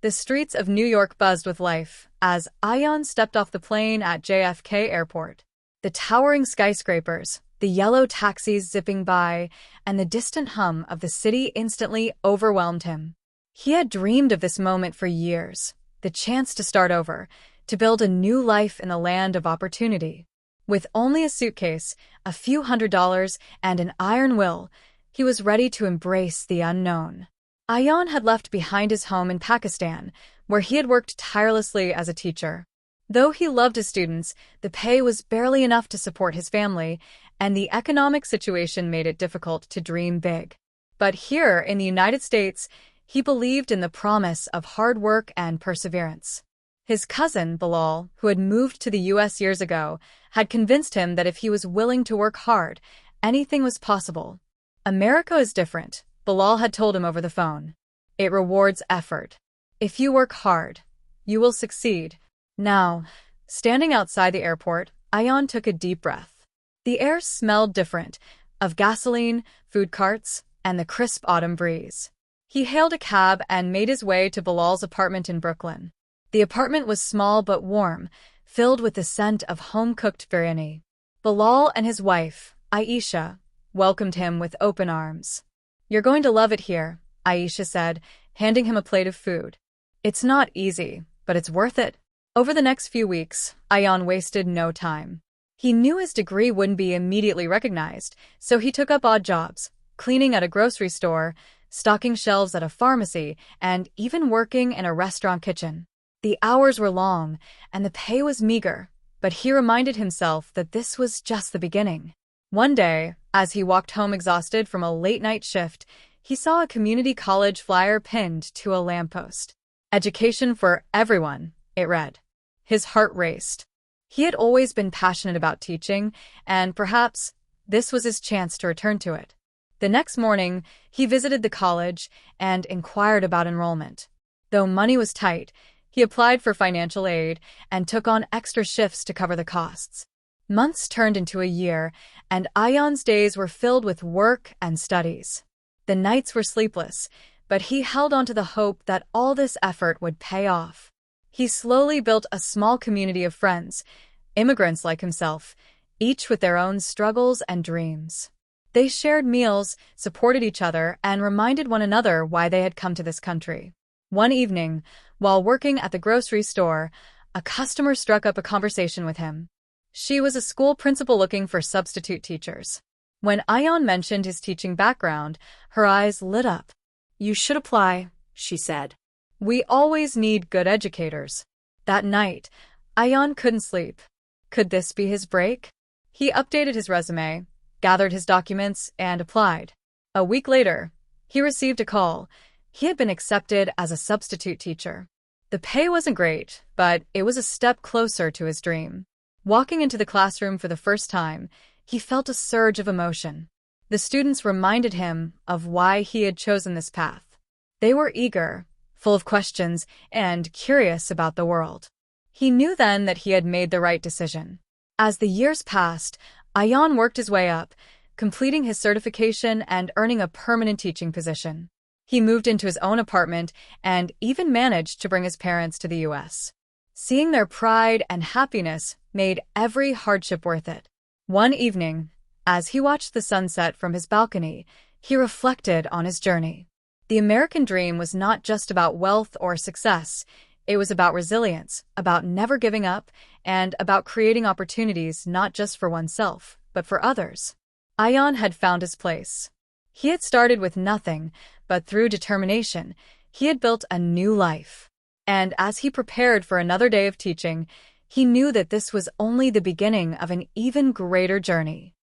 The streets of New York buzzed with life as Ayaan stepped off the plane at JFK Airport. The towering skyscrapers, the yellow taxis zipping by, and the distant hum of the city instantly overwhelmed him. He had dreamed of this moment for years, the chance to start over, to build a new life in the land of opportunity. With only a suitcase, a few $100s, and an iron will, he was ready to embrace the unknown. Ayaan had left behind his home in Pakistan, where he had worked tirelessly as a teacher. Though he loved his students, the pay was barely enough to support his family, and the economic situation made it difficult to dream big. But here, in the United States, he believed in the promise of hard work and perseverance. His cousin, Bilal, who had moved to the U.S. years ago, had convinced him that if he was willing to work hard, anything was possible. "America is different," Bilal had told him over the phone. "It rewards effort. If you work hard, you will succeed." Now, standing outside the airport, Ayaan took a deep breath. The air smelled different, of gasoline, food carts, and the crisp autumn breeze. He hailed a cab and made his way to Bilal's apartment in Brooklyn. The apartment was small but warm, filled with the scent of home-cooked biryani. Bilal and his wife, Aisha, welcomed him with open arms. "You're going to love it here," Aisha said, handing him a plate of food. "It's not easy, but it's worth it." Over the next few weeks, Ayaan wasted no time. He knew his degree wouldn't be immediately recognized, so he took up odd jobs, cleaning at a grocery store, stocking shelves at a pharmacy, and even working in a restaurant kitchen. The hours were long, and the pay was meager, but he reminded himself that this was just the beginning. One day, as he walked home exhausted from a late-night shift, he saw a community college flyer pinned to a lamppost. "Education for everyone," it read. His heart raced. He had always been passionate about teaching, and perhaps this was his chance to return to it. The next morning, he visited the college and inquired about enrollment. Though money was tight, he applied for financial aid and took on extra shifts to cover the costs. Months turned into a year, and Ayaan's days were filled with work and studies. The nights were sleepless, but he held on to the hope that all this effort would pay off. He slowly built a small community of friends, immigrants like himself, each with their own struggles and dreams. They shared meals, supported each other, and reminded one another why they had come to this country. One evening, while working at the grocery store, a customer struck up a conversation with him. She was a school principal looking for substitute teachers. When Ayaan mentioned his teaching background, her eyes lit up. "You should apply," she said. "We always need good educators." That night, Ayaan couldn't sleep. Could this be his break? He updated his resume, gathered his documents, and applied. A week later, he received a call. He had been accepted as a substitute teacher. The pay wasn't great, but it was a step closer to his dream. Walking into the classroom for the first time, he felt a surge of emotion. The students reminded him of why he had chosen this path. They were eager, full of questions, and curious about the world. He knew then that he had made the right decision. As the years passed, Ayaan worked his way up, completing his certification and earning a permanent teaching position. He moved into his own apartment and even managed to bring his parents to the U.S. Seeing their pride and happiness made every hardship worth it. One evening, as he watched the sunset from his balcony, he reflected on his journey. The American dream was not just about wealth or success. It was about resilience, about never giving up, and about creating opportunities not just for oneself, but for others. Ayaan had found his place. He had started with nothing, but through determination, he had built a new life. And as he prepared for another day of teaching, he knew that this was only the beginning of an even greater journey.